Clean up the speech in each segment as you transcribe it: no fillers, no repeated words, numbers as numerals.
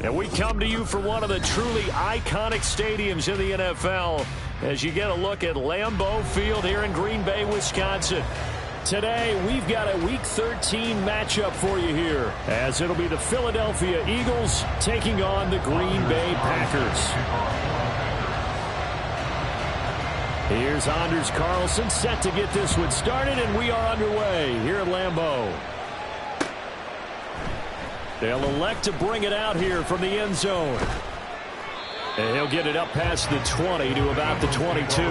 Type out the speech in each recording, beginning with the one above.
And we come to you from one of the truly iconic stadiums in the NFL as you get a look at Lambeau Field here in Green Bay, Wisconsin. Today, we've got a Week 13 matchup for you here, as it'll be the Philadelphia Eagles taking on the Green Bay Packers. Here's Anders Carlson set to get this one started, and we are underway here at Lambeau. They'll elect to bring it out here from the end zone. And he'll get it up past the 20 to about the 22.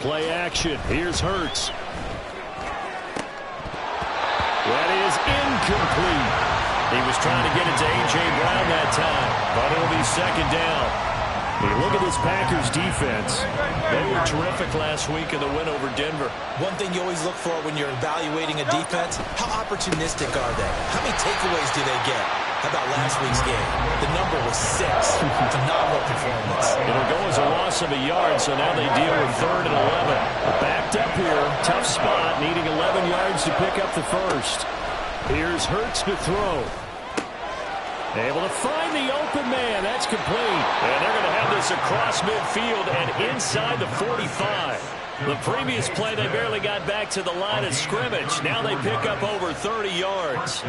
Play action. Here's Hurts. That is incomplete. He was trying to get it to A.J. Brown that time, but it'll be second down. Hey, look at this Packers defense. They were terrific last week in the win over Denver. One thing you always look for when you're evaluating a defense, how opportunistic are they? How many takeaways do they get? How about last week's game? The number was 6. Phenomenal performance. It'll go as a loss of a yard, so now they deal with 3rd and 11. Backed up here, tough spot, needing 11 yards to pick up the first. Here's Hurts to throw. Able to find the open man. That's complete. And they're going to have this across midfield and inside the 45. The previous play, they barely got back to the line of scrimmage. Now they pick up over 30 yards.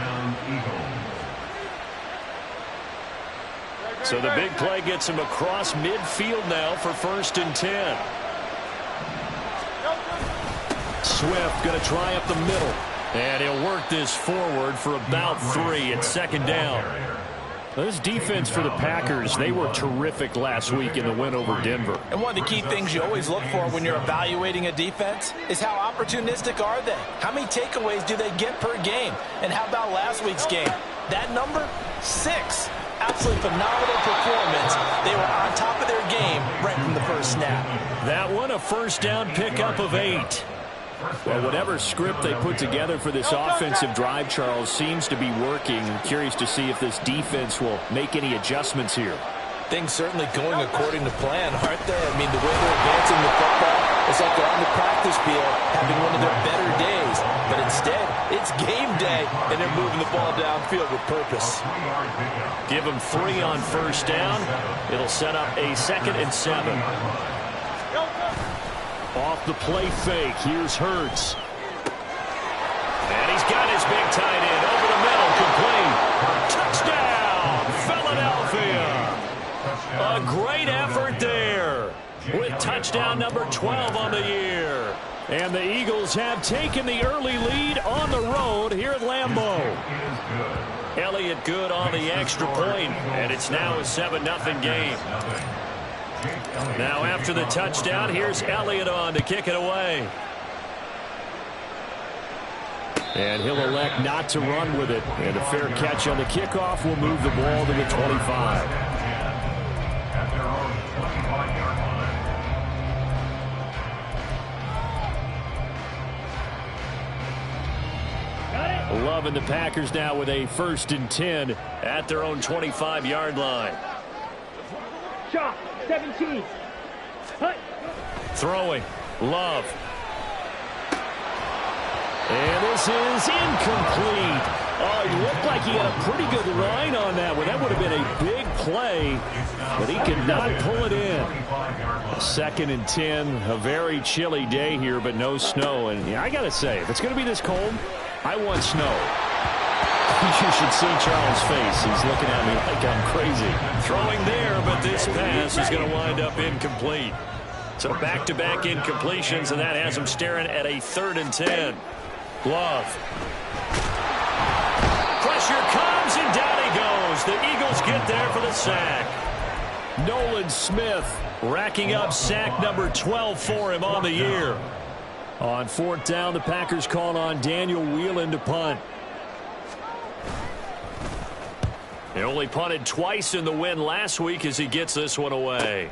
So the big play gets him across midfield now for 1st and 10. Swift going to try up the middle. And he'll work this forward for about 3 at 2nd down. This defense for the Packers, they were terrific last week in the win over Denver. And one of the key things you always look for when you're evaluating a defense is how opportunistic are they? How many takeaways do they get per game? And how about last week's game? That number? 6. Absolutely phenomenal performance. They were on top of their game right from the first snap. That one, a 1st down pickup of 8. Well, whatever script they put together for this offensive drive, Charles, seems to be working. I'm curious to see if this defense will make any adjustments here. Things certainly going according to plan, aren't they? I mean, the way they're advancing the football, it's like they're on the practice field having one of their better days. But instead, it's game day, and they're moving the ball downfield with purpose. Give them 3 on 1st down. It'll set up a 2nd and 7. Off the play fake, here's Hurts. And he's got his big tight end over the middle, complete. Touchdown, Philadelphia. A great effort there with touchdown number 12 on the year. And the Eagles have taken the early lead on the road here at Lambeau. Elliott good on the extra point, and it's now a 7-0 game. Now after the touchdown, here's Elliott on to kick it away. And he'll elect not to run with it. And a fair catch on the kickoff will move the ball to the 25. Loving the Packers now with a 1st and 10 at their own 25-yard line. Shot. 17. Hut. Throwing. Love. And this is incomplete. Oh, he looked like he had a pretty good line on that one. That would have been a big play, but he could not pull it in. 2nd and 10. A very chilly day here, but no snow. And yeah, I got to say, if it's going to be this cold, I want snow. You should see Charles' face. He's looking at me like I'm crazy. Throwing there, but this pass is going to wind up incomplete. So back-to-back incompletions, and that has him staring at a 3rd and 10. Love. Pressure comes, and down he goes. The Eagles get there for the sack. Nolan Smith racking up sack number 12 for him on the year. On 4th down, the Packers call on Daniel Whelan to punt. He only punted twice in the win last week as he gets this one away.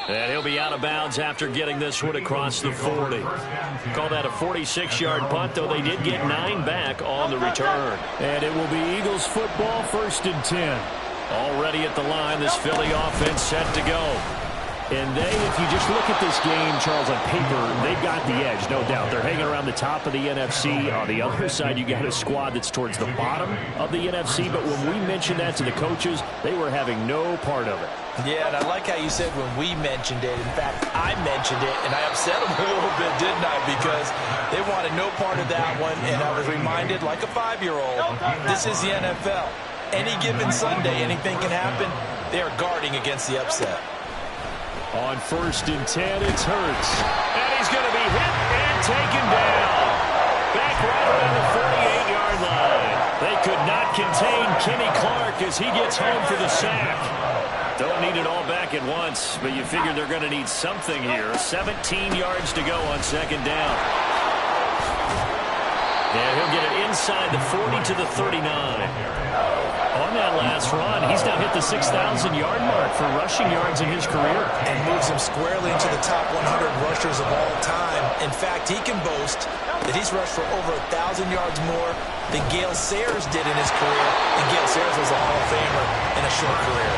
And he'll be out of bounds after getting this one across the 40. Call that a 46-yard punt, though they did get 9 back on the return. And it will be Eagles football, 1st and 10. Already at the line, this Philly offense set to go. And if you just look at this game, Charles, on paper, they've got the edge, no doubt. They're hanging around the top of the NFC. On the other side, you got a squad that's towards the bottom of the NFC. But when we mentioned that to the coaches, they were having no part of it. Yeah, and I like how you said when we mentioned it. In fact, I mentioned it, and I upset them a little bit, didn't I? Because they wanted no part of that one, and I was reminded, like a 5-year-old, this is the NFL. Any given Sunday, anything can happen. They are guarding against the upset. On 1st and 10, it's Hurts. And he's going to be hit and taken down. Back right around the 48-yard line. They could not contain Kenny Clark as he gets home for the sack. Don't need it all back at once, but you figure they're going to need something here. 17 yards to go on 2nd down. And he'll get it inside the 40 to the 39. On that last run, he's now hit the 6,000-yard mark for rushing yards in his career. And moves him squarely into the top 100 rushers of all time. In fact, he can boast that he's rushed for over 1,000 yards more than Gale Sayers did in his career. And Gale Sayers was a Hall of Famer in a short career.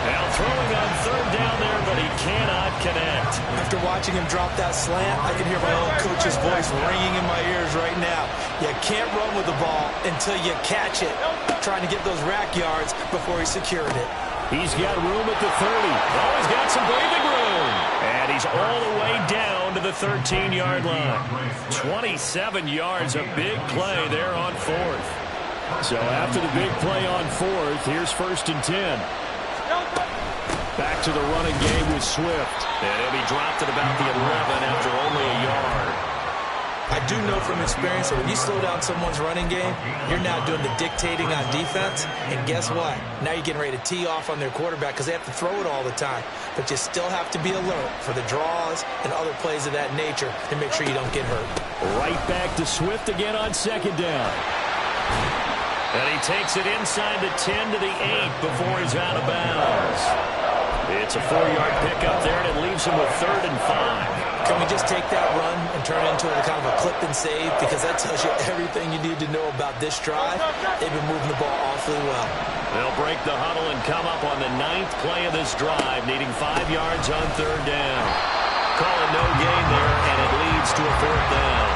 Now throwing on 3rd down there, but he cannot connect. After watching him drop that slant, I can hear my own coach's voice ringing in my ears right now. You can't run with the ball until you catch it. Trying to get those rack yards before he secured it. He's got room at the 30. Oh, he's got some breathing room. And he's all the way down to the 13-yard line. 27 yards, a big play there on 4th. So after the big play on 4th, here's 1st and 10. Back to the running game with Swift. And he'll be dropped at about the 11 after only a yard. I do know from experience that when you slow down someone's running game, you're now doing the dictating on defense. And guess what? Now you're getting ready to tee off on their quarterback because they have to throw it all the time. But you still have to be alert for the draws and other plays of that nature to make sure you don't get hurt. Right back to Swift again on 2nd down. And he takes it inside the 10 to the 8 before he's out of bounds. It's a 4-yard pickup there, and it leaves him with 3rd and 5. Can we just take that run and turn it into a kind of a clip and save? Because that tells you everything you need to know about this drive. They've been moving the ball awfully well. They'll break the huddle and come up on the 9th play of this drive, needing 5 yards on 3rd down. Calling no gain there, and it leads to a 4th down.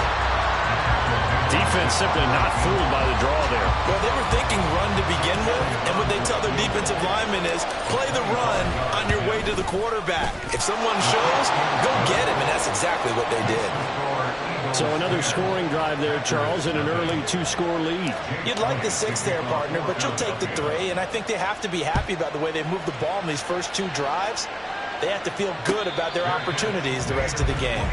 Defense simply not fooled by the draw there. Well, they were thinking run to begin with, and what they tell their defensive linemen is play the run on your way to the quarterback. If someone shows, go get him, and that's exactly what they did. So another scoring drive there, Charles, and an early 2-score lead. You'd like the 6 there, partner, but you'll take the 3, and I think they have to be happy about the way they moved the ball in these first 2 drives. They have to feel good about their opportunities the rest of the game.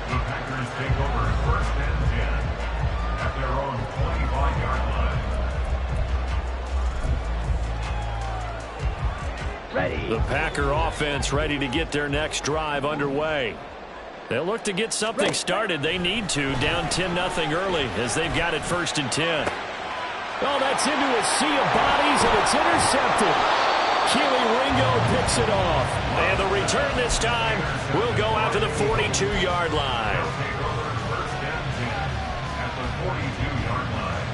The Packers take over 1st and 10 at their own 25-yard line. Ready. The Packer offense ready to get their next drive underway. They'll look to get something started. They need to, down 10-0 early as they've got it 1st and 10. Oh, that's into a sea of bodies, and it's intercepted. Keely Ringo picks it off. And the return this time will go out to the 42-yard line. First and 10 at the 42-yard line.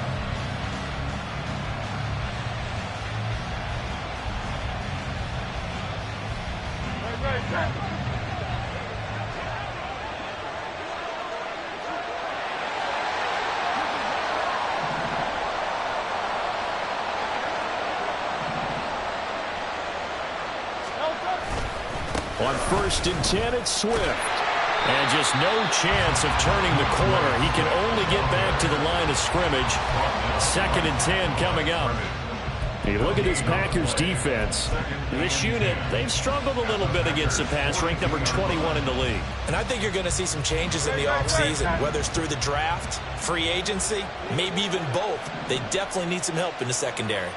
On 1st and 10, it's Swift. And just no chance of turning the corner. He can only get back to the line of scrimmage. 2nd and 10 coming up. You look at this Packers defense. This unit, they've struggled a little bit against the pass, ranked number 21 in the league. And I think you're going to see some changes in the offseason, whether it's through the draft, free agency, maybe even both. They definitely need some help in the secondary.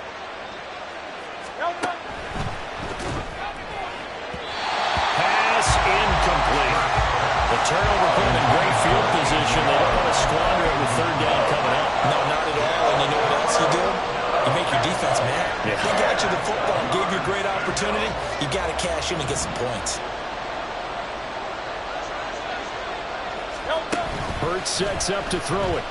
Incomplete. The turnover put them in great field position. They don't want to squander it with 3rd down coming up. No, not at all. And you know what else you do? You make your defense mad. Yeah. They got you the football, gave you a great opportunity. You got to cash in and get some points. Hurts sets up to throw it.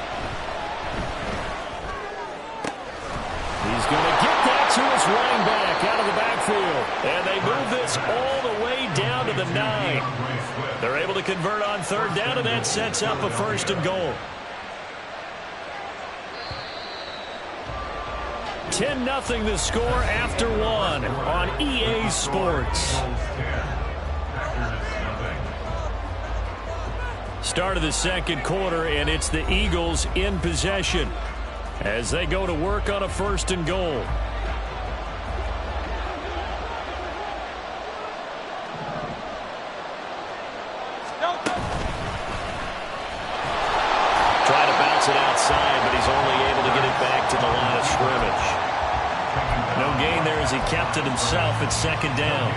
He's going to get that to his running back out of the backfield. And they move this all the way down to the 9. They're able to convert on third down, and that sets up a first and goal. 10-0 the score after 1 on EA Sports. Start of the second quarter, and it's the Eagles in possession as they go to work on a first and goal. Trying to bounce it outside, but he's only able to get it back to the line of scrimmage. No gain there as he kept it himself at second down.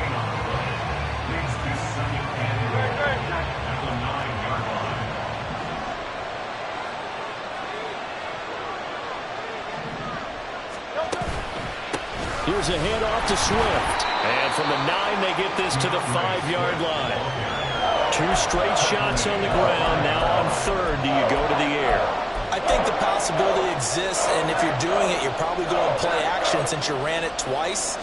Here's a handoff to Swift. And from the 9, they get this to the 5-yard line. 2 straight shots on the ground. Now on third, do you go to the air? I think the possibility exists, and if you're doing it, you're probably going to play action since you ran it twice.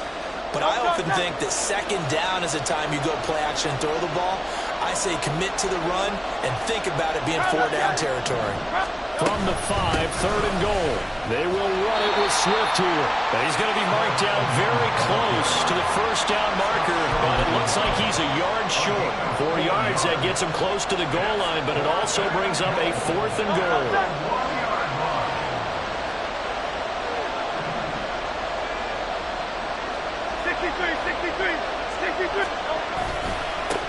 But I often think that second down is the time you go play action and throw the ball. I say commit to the run and think about it being 4-down territory. From the 5, third and goal. They will run it with Swift here. And he's going to be marked down very close to the first down marker, but it looks like he's a yard short. 4 yards, that gets him close to the goal line, but it also brings up a 4th and goal.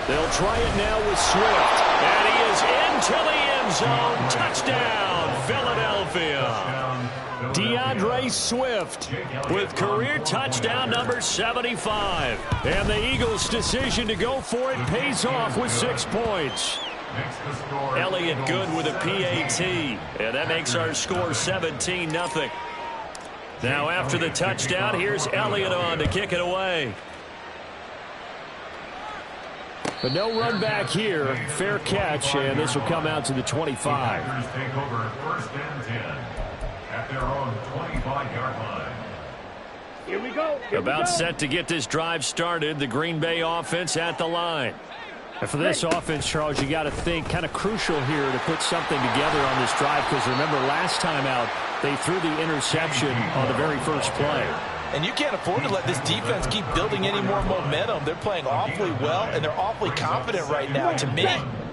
They'll try it now with Swift. And he is into the end zone. Touchdown, Philadelphia. DeAndre Swift with career touchdown number 75. And the Eagles' decision to go for it pays off with 6 points. Elliott good with a PAT. And that makes our score 17-0. Now after the touchdown, here's Elliott on to kick it away. But no run back here. Fair catch, and this will come out to the 25. Packers take over first and 10 at their own 25-yard line. Here we go. About set to get this drive started. The Green Bay offense at the line. And for this offense, Charles, you got to think kind of crucial here to put something together on this drive, because remember last time out they threw the interception on the very first play. And you can't afford to let this defense keep building any more momentum. They're playing awfully well, and they're awfully confident right now. To me,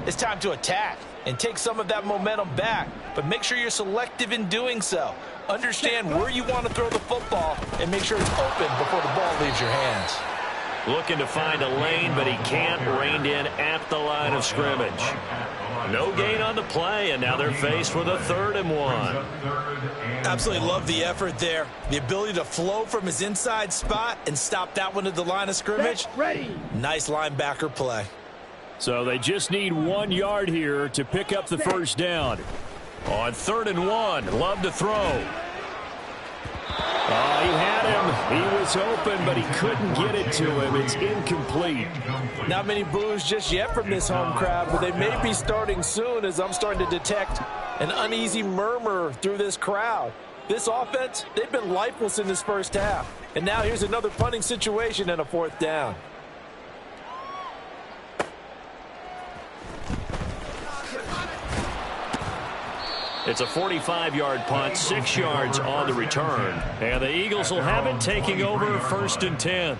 it's time to attack and take some of that momentum back. But make sure you're selective in doing so. Understand where you want to throw the football and make sure it's open before the ball leaves your hands. Looking to find a lane, but he can't. Reined in at the line of scrimmage. No gain on the play, and now they're faced with a 3rd and 1. Absolutely love the effort there. The ability to flow from his inside spot and stop that one at the line of scrimmage. Ready. Nice linebacker play. So they just need 1 yard here to pick up the first down. On 3rd and 1, love to throw. He had him. He was open, but he couldn't get it to him. It's incomplete. Not many boos just yet from this home crowd, but they may be starting soon, as I'm starting to detect an uneasy murmur through this crowd. This offense, they've been lifeless in this first half. And now here's another punting situation and a 4th down. It's a 45-yard punt, 6 yards on the return. And the Eagles will have it, taking over 1st and 10.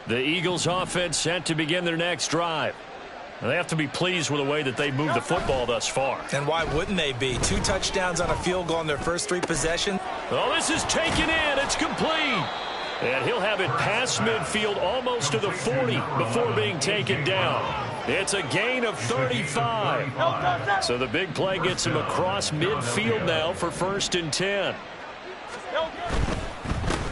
The Eagles offense set to begin their next drive. They have to be pleased with the way that they moved the football thus far. And why wouldn't they be? 2 touchdowns on a field goal in their first 3 possessions. Oh, this is taken in. It's complete. And he'll have it past midfield almost to the 40 before being taken down. It's a gain of 35. So the big play gets him across midfield now for 1st and 10.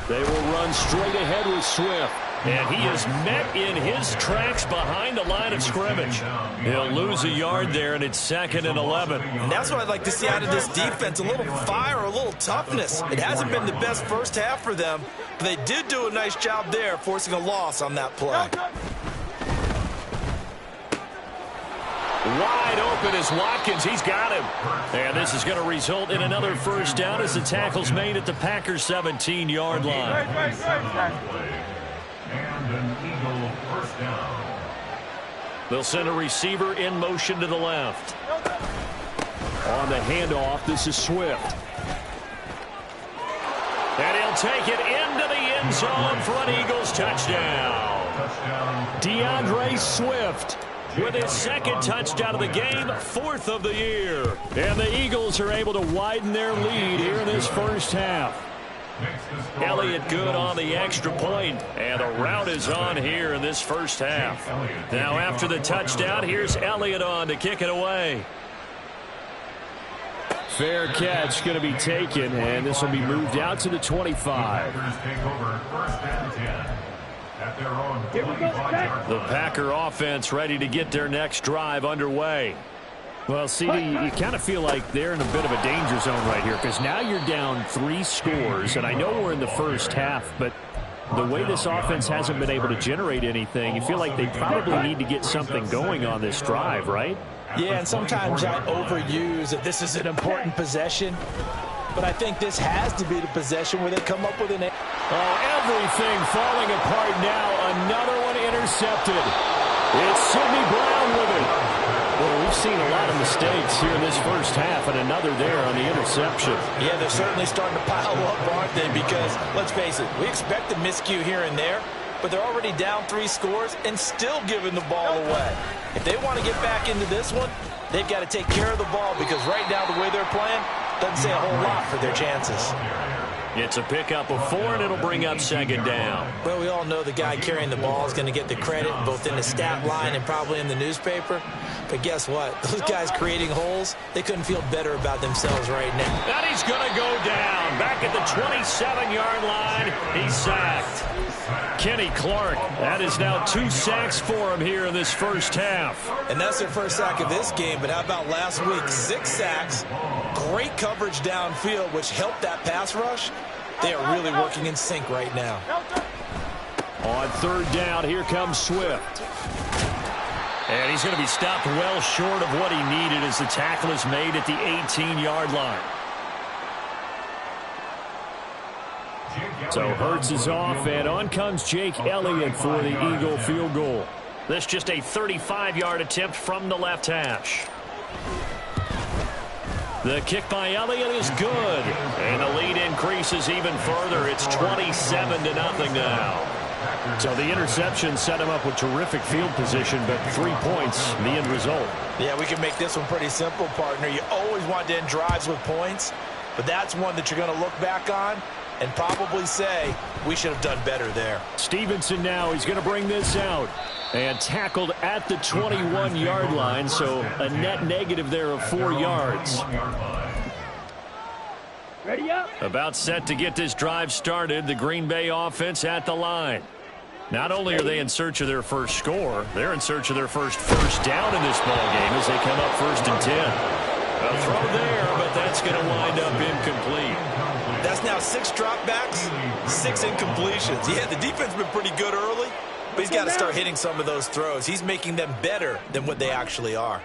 They will run straight ahead with Swift. And he is met in his tracks behind the line of scrimmage. He'll lose a yard there, and it's 2nd and 11. And that's what I'd like to see out of this defense, a little fire, a little toughness. It hasn't been the best first half for them, but they did do a nice job there, forcing a loss on that play. Wide open is Watkins. He's got him. And this is going to result in another first down as the tackle's made at the Packers' 17-yard line. And an Eagle first down. They'll send a receiver in motion to the left. On the handoff, this is Swift. And he'll take it into the end zone for an Eagles touchdown. DeAndre Swift with his 2nd touchdown of the game, 4th of the year. And the Eagles are able to widen their lead here in this first half. Elliott good on the extra point, and the route is on here in this first half. Now after the touchdown, here's Elliott on to kick it away. Fair catch going to be taken, and this will be moved out to the 25. The Packer offense ready to get their next drive underway. Well, CD, you kind of feel like they're in a bit of a danger zone right here because now you're down 3 scores, and I know we're in the first half, but the way this offense hasn't been able to generate anything, you feel like they probably need to get something going on this drive, right? Yeah, and sometimes I overuse that this is an important possession, but I think this has to be the possession where they come up with an... Oh, everything falling apart now. Another one intercepted. It's Sidney Brown with it. Well, we've seen a lot of mistakes here in this first half, and another there on the interception. Yeah, they're certainly starting to pile up, aren't they? Because, let's face it, we expect a miscue here and there, but they're already down 3 scores and still giving the ball away. If they want to get back into this one, they've got to take care of the ball because right now the way they're playing doesn't say a whole lot for their chances. It's a pickup of 4, and it'll bring up 2nd down. Well, we all know the guy carrying the ball is going to get the credit both in the stat line and probably in the newspaper. But guess what? Those guys creating holes, they couldn't feel better about themselves right now. And he's going to go down. Back at the 27-yard line, he's sacked. Kenny Clark, that is now 2 sacks for him here in this first half. And that's their first sack of this game, but how about last week? 6 sacks, great coverage downfield, which helped that pass rush. They are really working in sync right now. On 3rd down, here comes Swift. And he's going to be stopped well short of what he needed as the tackle is made at the 18-yard line. So Hurts is off, and on comes Jake Elliott for the Eagle field goal. This just a 35-yard attempt from the left hash. The kick by Elliott is good, and the lead increases even further. It's 27-0 now. So the interception set him up with terrific field position, but 3 points, the end result. Yeah, we can make this one pretty simple, partner. You always want to end drives with points, but that's one that you're going to look back on and probably say, we should have done better there. Stevenson now, he's going to bring this out. And tackled at the 21-yard line, so a net negative there of 4 yards. Ready up. About set to get this drive started, the Green Bay offense at the line. Not only are they in search of their first score, they're in search of their first down in this ball game as they come up 1st and 10. A throw there, but that's going to wind up incomplete. That's now 6 dropbacks, 6 incompletions. Yeah, the defense has been pretty good early, but he's got to start hitting some of those throws. He's making them better than what they actually are.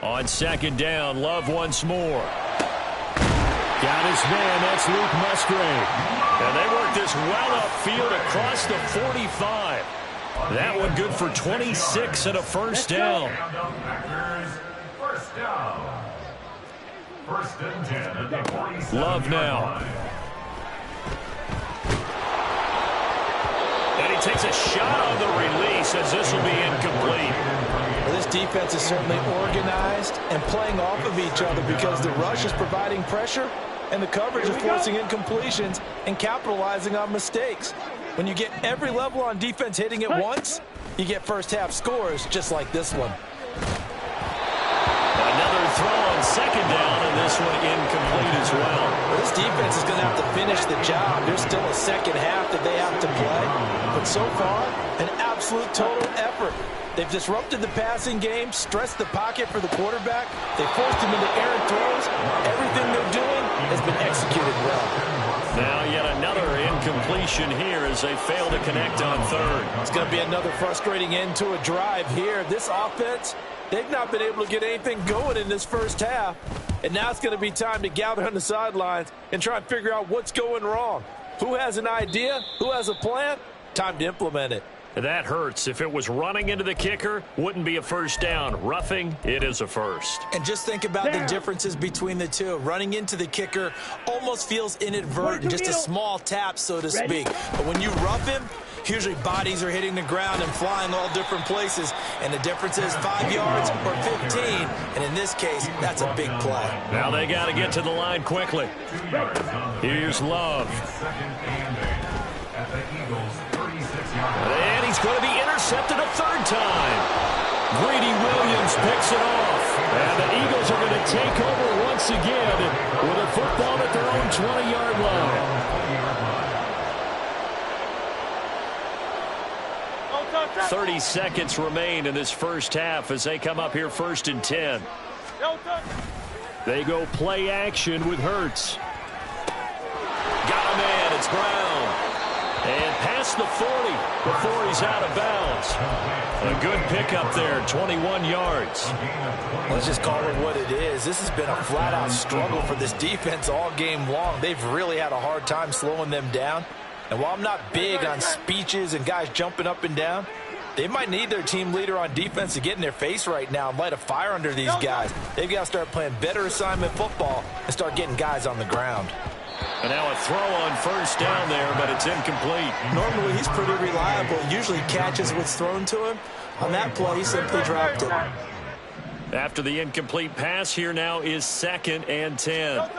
On 2nd down, Love once more. Got his man, that's Luke Musgrave. And they work this well upfield across the 45. That one good for 26 and a first down. Love now. And he takes a shot on the release as this will be incomplete. Well, this defense is certainly organized and playing off of each other because the rush is providing pressure and the coverage is forcing incompletions and capitalizing on mistakes. When you get every level on defense hitting at once, you get first half scores just like this one. Another throw on 2nd down, and this one incomplete as well. This defense is going to have to finish the job. There's still a second half that they have to play. But so far, an absolute total effort. They've disrupted the passing game, stressed the pocket for the quarterback. They forced him into errant throws. Everything they're doing has been executed well. Now yet another incompletion here as they fail to connect on third. It's going to be another frustrating end to a drive here. This offense, they've not been able to get anything going in this first half. And now it's going to be time to gather on the sidelines and try and figure out what's going wrong. Who has an idea? Who has a plan? Time to implement it. That hurts. If it was running into the kicker, wouldn't be a first down. Roughing, it is a first. And just think about the differences between the two. Running into the kicker almost feels inadvertent, just a small tap, so to speak. But when you rough him, usually bodies are hitting the ground and flying all different places. And the difference is 5 yards or 15. And in this case, that's a big play. Now they got to get to the line quickly. Here's Love. And he's going to be intercepted a third time. Greedy Williams picks it off. And the Eagles are going to take over once again with a football at their own 20-yard line. 30 seconds remain in this first half as they come up here 1st and 10. They go play action with Hurts. Got a man. It's Brown. And past the 40 before he's out of bounds. A good pickup there, 21 yards. Let's just call it what it is. This has been a flat-out struggle for this defense all game long. They've really had a hard time slowing them down. And while I'm not big on speeches and guys jumping up and down, they might need their team leader on defense to get in their face right now and light a fire under these guys. They've got to start playing better assignment football and start getting guys on the ground. And now a throw on first down there, but it's incomplete. Normally, he's pretty reliable. Usually catches what's thrown to him. On that play, he simply dropped it. After the incomplete pass, here now is 2nd and 10.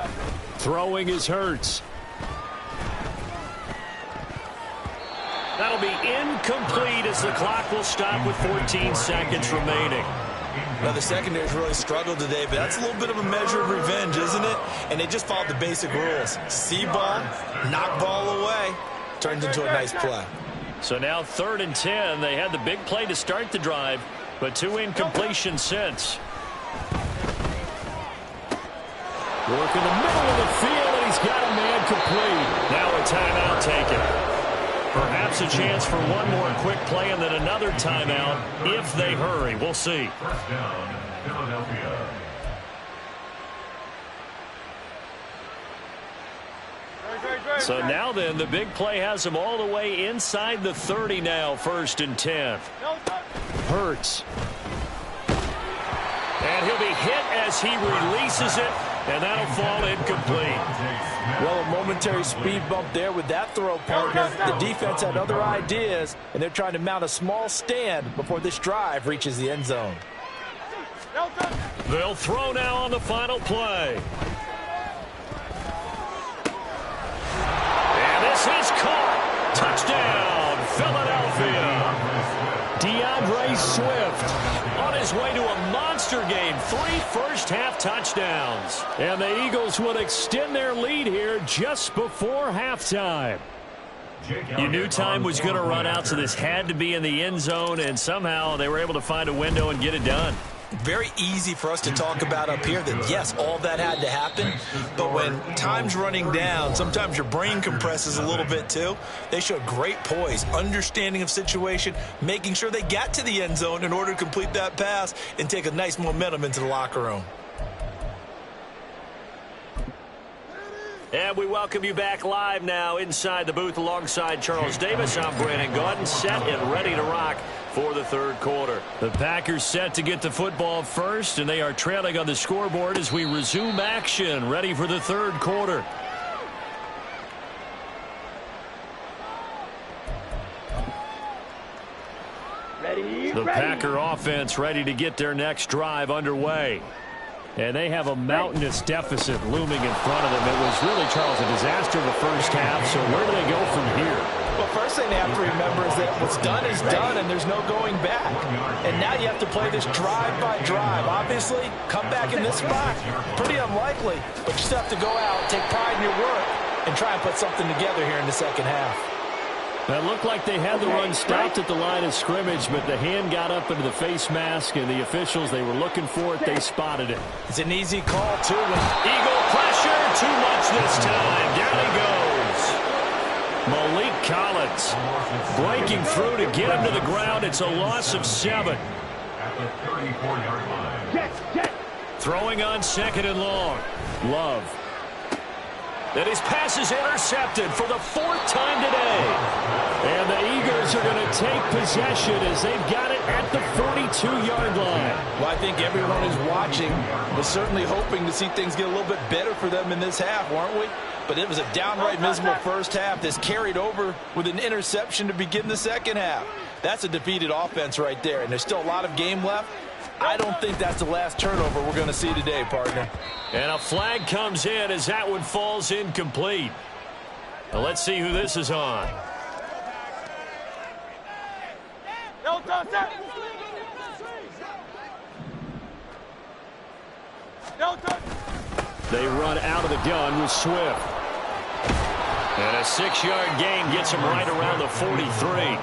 Throwing is Hurts. That'll be incomplete as the clock will stop with 14 seconds remaining. Now, the secondary's really struggled today, but that's a little bit of a measure of revenge, isn't it? And they just followed the basic rules. See ball, knock ball away, turns into a nice play. So now 3rd and 10. They had the big play to start the drive, but 2 incompletions since. Work in the middle of the field, and he's got a man complete. Now a timeout taken. Perhaps a chance for one more quick play and then another timeout if they hurry. We'll see. First down, Philadelphia. So now then, the big play has him all the way inside the 30 now, 1st and 10. Hurts. And he'll be hit as he releases it, and that'll fall incomplete. Well, a momentary speed bump there with that throw, partner. The defense had other ideas, and they're trying to mount a small stand before this drive reaches the end zone. They'll throw now on the final play. And this is caught. Touchdown, Philadelphia. DeAndre Swift on his way to a monster game. 3 first-half touchdowns. And the Eagles will extend their lead here just before halftime. You knew time was going to run out, so this had to be in the end zone, and somehow they were able to find a window and get it done. Very easy for us to talk about up here that, yes, all that had to happen. But when time's running down, sometimes your brain compresses a little bit too. They showed great poise, understanding of situation, making sure they got to the end zone in order to complete that pass and take a nice momentum into the locker room. And we welcome you back live now inside the booth alongside Charles Davis. I'm Brandon Gaudin, set and ready to rock for the 3rd quarter. The Packers set to get the football first, and they are trailing on the scoreboard as we resume action, ready for the 3rd quarter. The Packer offense ready to get their next drive underway. And they have a mountainous deficit looming in front of them. It was really, Charles, a disaster in the first half. So where do they go from here? Well, first thing they have to remember is that what's done is done, and there's no going back. And now you have to play this drive by drive. Obviously, come back in this spot, pretty unlikely. But you still have to go out, take pride in your work, and try and put something together here in the second half. It looked like they had the run stopped at the line of scrimmage, but the hand got up into the face mask, and the officials, they were looking for it. They spotted it. It's an easy call, too. Eagle pressure, too much this time. Down he goes. Malik Collins breaking through to get him to the ground. It's a loss of 7. At the 34-yard line. Throwing on 2nd and long. Love. And his pass is intercepted for the 4th time today. And the Eagles are going to take possession as they've got it at the 42-yard line. Well, I think everyone who's watching was certainly hoping to see things get a little bit better for them in this half, weren't we? But it was a downright miserable first half that's carried over with an interception to begin the second half. That's a defeated offense right there, and there's still a lot of game left. I don't think that's the last turnover we're going to see today, partner. And a flag comes in as that one falls incomplete. Now let's see who this is on. They run out of the gun with Swift. And a 6-yard gain gets him right around the 43.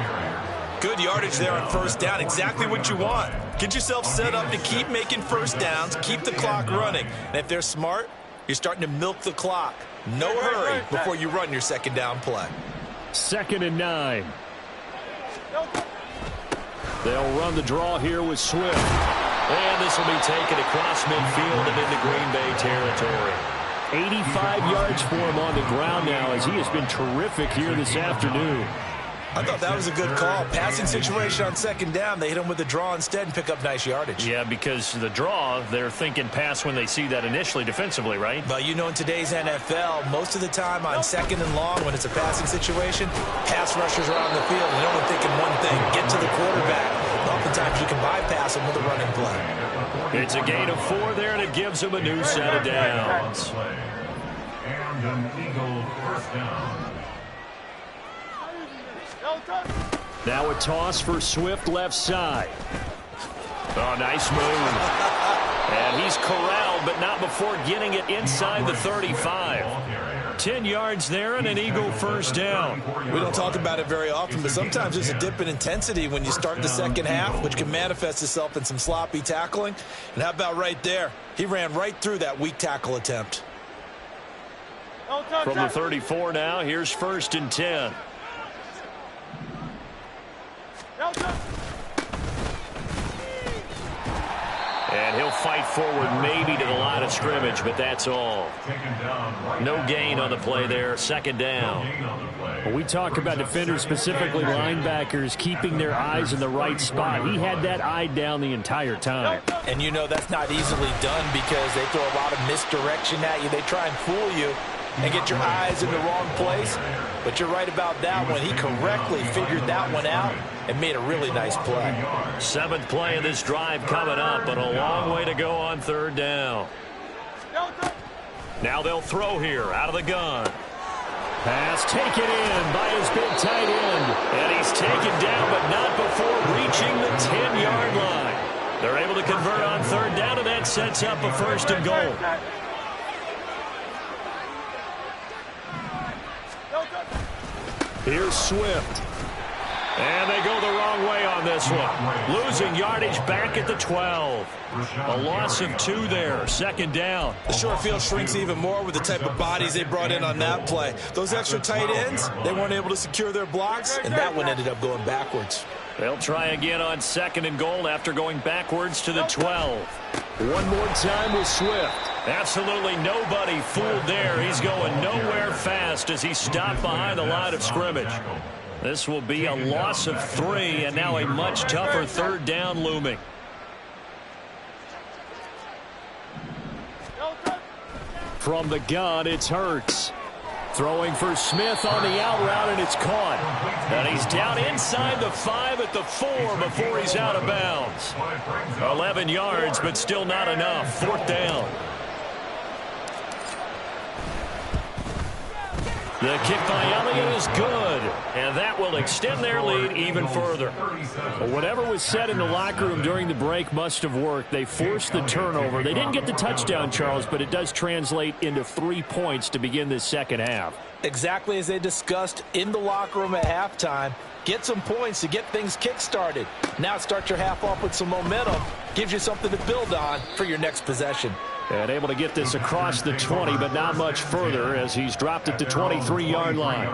Good yardage there on first down. Exactly what you want. Get yourself set up to keep making first downs, keep the clock running. And if they're smart, you're starting to milk the clock. No hurry before you run your second down play. 2nd and 9. They'll run the draw here with Swift. And this will be taken across midfield and into Green Bay territory. 85 yards for him on the ground now as he has been terrific here this afternoon. I thought that was a good call. Passing situation on second down. They hit him with the draw instead and pick up nice yardage. Yeah, because the draw, they're thinking pass when they see that initially defensively, right? But you know, in today's NFL, most of the time on 2nd and long, when it's a passing situation, pass rushers are on the field, and they're only thinking one thing, get to the quarterback. Oftentimes you can bypass them with a running play. It's a gain of 4 there, and it gives them a new set of downs. And an Eagle first down. Now a toss for Swift left side. Oh, nice move. And he's corralled, but not before getting it inside the 35. 10 yards there and an Eagle first down. We don't talk about it very often, but sometimes there's a dip in intensity when you start the second half, which can manifest itself in some sloppy tackling. And how about right there? He ran right through that weak tackle attempt. From the 34 now, here's 1st and 10. And he'll fight forward maybe to the line of scrimmage, but that's all. No gain on the play there. 2nd down. When we talk about defenders, specifically linebackers, keeping their eyes in the right spot. He had that eye down the entire time. And you know that's not easily done because they throw a lot of misdirection at you. They try and fool you and get your eyes in the wrong place. But you're right about that one. He correctly figured that one out and made a really nice play. 7th play of this drive coming up, but a long way to go on 3rd down. Now they'll throw here out of the gun. Pass taken in by his big tight end. And he's taken down, but not before reaching the 10-yard line. They're able to convert on 3rd down, and that sets up a 1st and goal. Here's Swift. And they go the wrong way on this one. Losing yardage back at the 12. A loss of 2 there. 2nd down. The short field shrinks even more with the type of bodies they brought in on that play. Those extra tight ends, they weren't able to secure their blocks, and that one ended up going backwards. They'll try again on 2nd and goal after going backwards to the 12. One more time with Swift. Absolutely nobody fooled there. He's going nowhere fast as he stopped behind the line of scrimmage. This will be a loss of 3, and now a much tougher 3rd down looming. From the gun, it's Hurts. Throwing for Smith on the out route, and it's caught. And he's down inside the 5 at the 4 before he's out of bounds. 11 yards, but still not enough. 4th down. The kick by Elliott is good, and that will extend their lead even further. Well, whatever was said in the locker room during the break must have worked. They forced the turnover. They didn't get the touchdown, Charles, but it does translate into 3 points to begin this second half. Exactly as they discussed in the locker room at halftime. Get some points to get things kick-started. Now start your half off with some momentum. Gives you something to build on for your next possession. And able to get this across the 20, but not much further as he's dropped it to 23-yard line.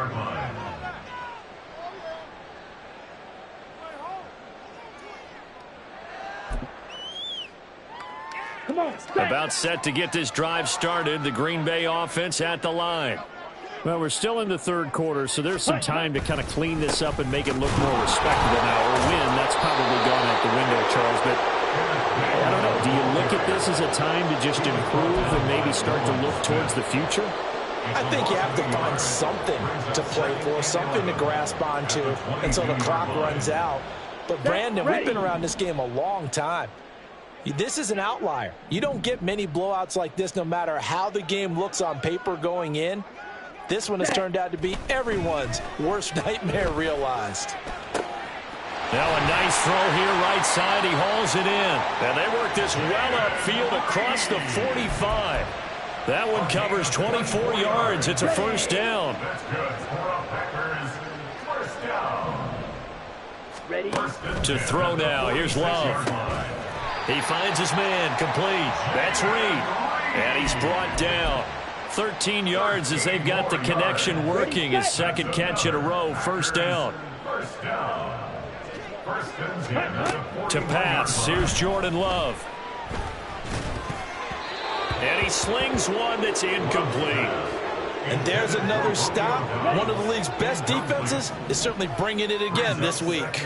Come on, About set to get this drive started. The Green Bay offense at the line. Well, we're still in the third quarter, so there's some time to kind of clean this up and make it look more respectable now. Or win, that's probably gone out the window, Charles. But I don't know. Do you look at this as a time to just improve and maybe start to look towards the future? I think you have to find something to play for, something to grasp onto until the clock runs out. But, Brandon, we've been around this game a long time. This is an outlier. You don't get many blowouts like this no matter how the game looks on paper going in. This one has turned out to be everyone's worst nightmare realized. Now a nice throw here right side. He hauls it in. And they work this well upfield across the 45. That one covers 24 yards. It's a first down. That's good. Packers, first down. Ready? To throw now. Here's Love. He finds his man. Complete. That's Reed. And he's brought down. 13 yards as they've got the connection working. His second catch in a row. First down. First down. First and 10. To pass. Here's Jordan Love. And he slings one that's incomplete. And there's another stop. One of the league's best defenses is certainly bringing it again this week.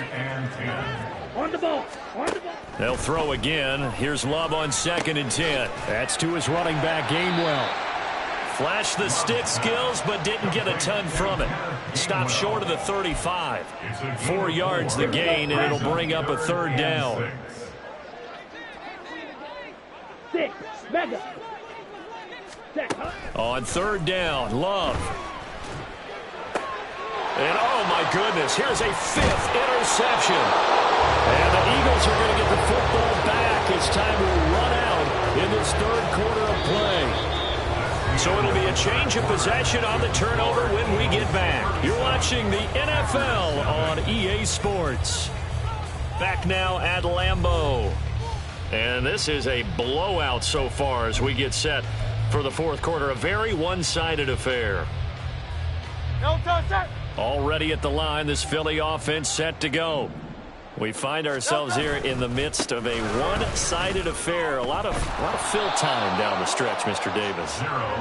On the ball. On the ball. They'll throw again. Here's Love on 2nd and 10. That's to his running back, Gainwell. Flashed the stick skills, but didn't get a ton from it. Stopped short of the 35. 4 yards the gain, and it'll bring up a third down. 6. Mega. On third down, Love. And oh my goodness, here's a 5th interception. And the Eagles are going to get the football back as time will run out in this third quarter of play. So it'll be a change of possession on the turnover when we get back. You're watching the NFL on EA Sports. Back now at Lambeau. And this is a blowout so far as we get set for the fourth quarter. A very one-sided affair. Already at the line, this Philly offense set to go. We find ourselves here in the midst of a one-sided affair. A lot of fill time down the stretch, Mr. Davis.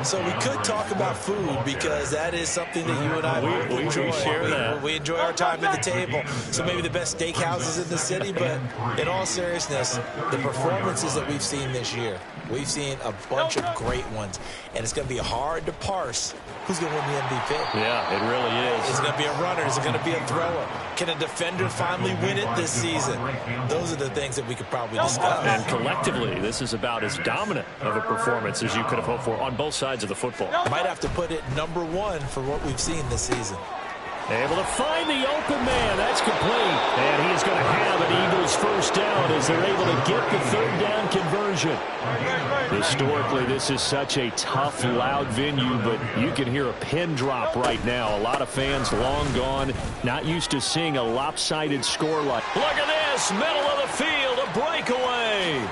So we could talk about food because that is something that you and I enjoy. We share that. We enjoy our time at the table. So maybe the best steakhouses in the city, but in all seriousness, the performances that we've seen this year, we've seen a bunch of great ones, and it's going to be hard to parse who's going to win the MVP. Yeah, it really is. Is it going to be a runner? Is it going to be a thrower? Can a defender finally win it this season? Those are the things that we could probably discuss. And collectively, this is about as dominant of a performance as you could have hoped for on both sides of the football. Might have to put it number 1 for what we've seen this season. Able to find the open man. That's complete. And he's going to have an Eagles first down as they're able to get the third down conversion. Historically, this is such a tough, loud venue, but you can hear a pin drop right now. A lot of fans long gone, not used to seeing a lopsided score like. Look at this, middle of the field, a breakaway.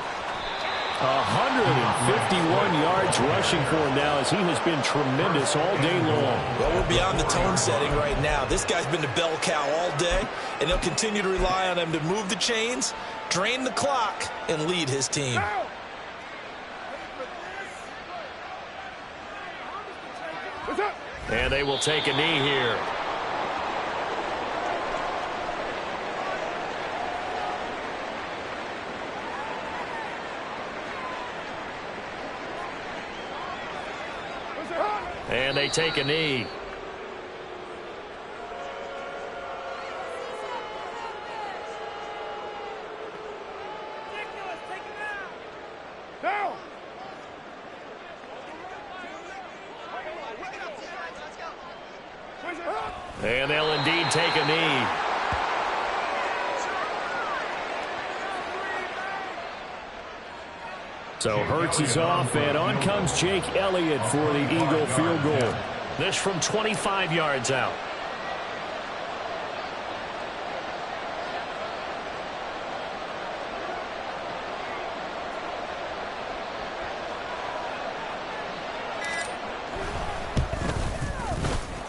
151 yards rushing for him now as he has been tremendous all day long. Well, we're beyond the tone setting right now. This guy's been the bell cow all day, and they'll continue to rely on him to move the chains, drain the clock, and lead his team. And they will take a knee here. And they take a knee. And they'll indeed take a knee. So Hurts is off, and on comes Jake Elliott for the Eagle field goal. This from 25 yards out.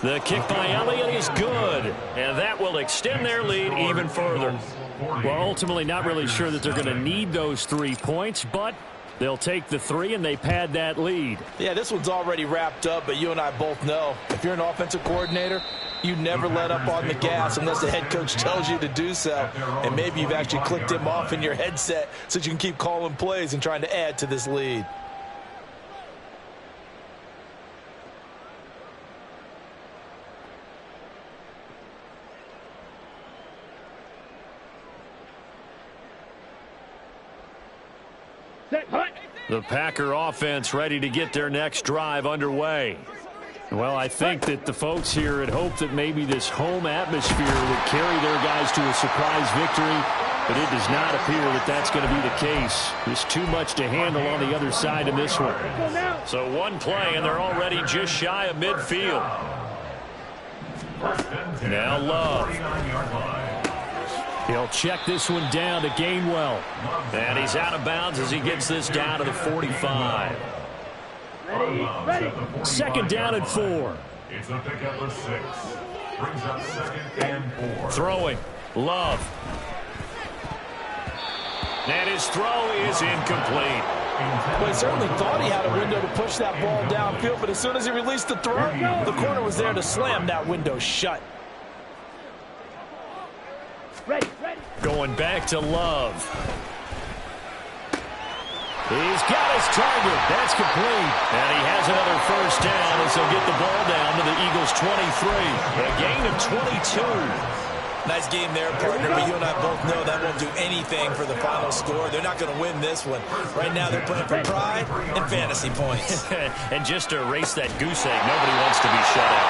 The kick by Elliott is good, and that will extend their lead even further. Well, ultimately not really sure that they're going to need those 3 points, but they'll take the 3 and they pad that lead. Yeah, this one's already wrapped up, but you and I both know if you're an offensive coordinator, you never let up on the gas unless the head coach tells you to do so. And maybe you've actually clicked him off in your headset so that you can keep calling plays and trying to add to this lead. The Packer offense ready to get their next drive underway. Well, I think that the folks here had hoped that maybe this home atmosphere would carry their guys to a surprise victory, but it does not appear that that's going to be the case. There's too much to handle on the other side in this one. So one play, and they're already just shy of midfield. Now Love. He'll check this one down to Gainwell. And he's out of bounds as he gets this down to the 45. Ready. Second down and 4. It's a pickup of 6. Brings up 2nd and 4. Throwing. Love. And his throw is incomplete. Well, he certainly thought he had a window to push that ball downfield, but as soon as he released the throw, the corner was there to slam that window shut. Ready. Going back to Love. He's got his target. That's complete. And he has another first down as he'll get the ball down to the Eagles' 23. A gain of 22. Nice game there, partner, but you and I both know that won't do anything for the final score. They're not going to win this one. Right now they're playing for pride and fantasy points. And just to erase that goose egg, nobody wants to be shut out.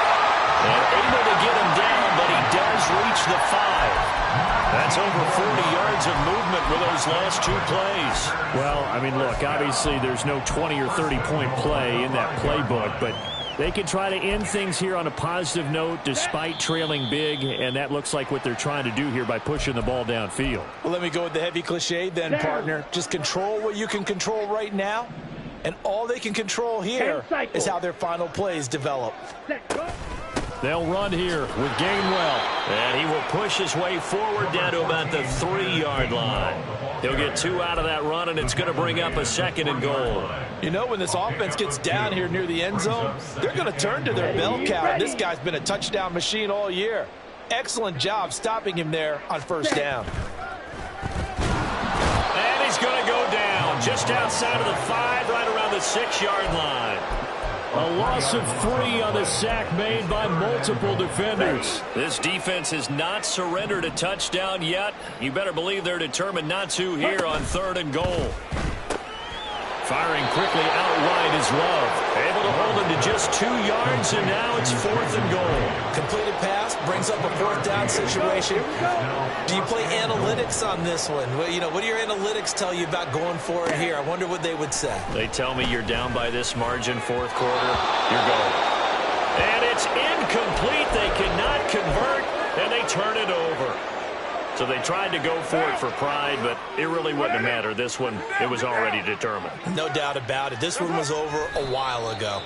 And able to get him down, but he does reach the 5. That's over 40 yards of movement with those last 2 plays. Well, I mean, look, obviously there's no 20 or 30-point play in that playbook, but they can try to end things here on a positive note despite trailing big, and that looks like what they're trying to do here by pushing the ball downfield. Well, let me go with the heavy cliche then, partner. Just control what you can control right now, and all they can control here is how their final plays develop. They'll run here with Gainwell. And he will push his way forward down to about the 3-yard line. He'll get 2 out of that run, and it's going to bring up a 2nd and goal. You know, when this offense gets down here near the end zone, they're going to turn to their bell cow. This guy's been a touchdown machine all year. Excellent job stopping him there on first down. And he's going to go down just outside of the 5, right around the 6-yard line. A loss of 3 on the sack made by multiple defenders. This defense has not surrendered a touchdown yet. You better believe they're determined not to here on 3rd and goal. Firing quickly out wide is Love. Able to hold him to just 2 yards, and now it's 4th and goal. Completed pass brings up a 4th down situation. Do you play analytics on this one? Well, you know, what do your analytics tell you about going for it here? I wonder what they would say. They tell me you're down by this margin, 4th quarter, you're going. And it's incomplete. They cannot convert, and they turn it over. So they tried to go for it for pride, but it really wouldn't have mattered. This one, it was already determined. No doubt about it. This one was over a while ago.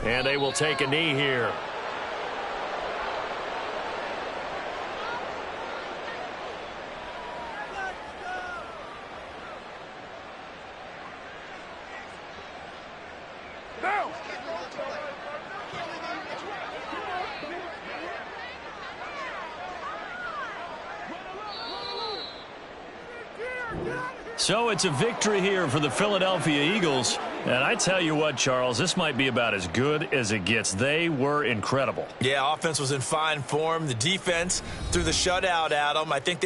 And they will take a knee here. So it's a victory here for the Philadelphia Eagles. And I tell you what, Charles, this might be about as good as it gets. They were incredible. Yeah, offense was in fine form. The defense threw the shutout at them. I think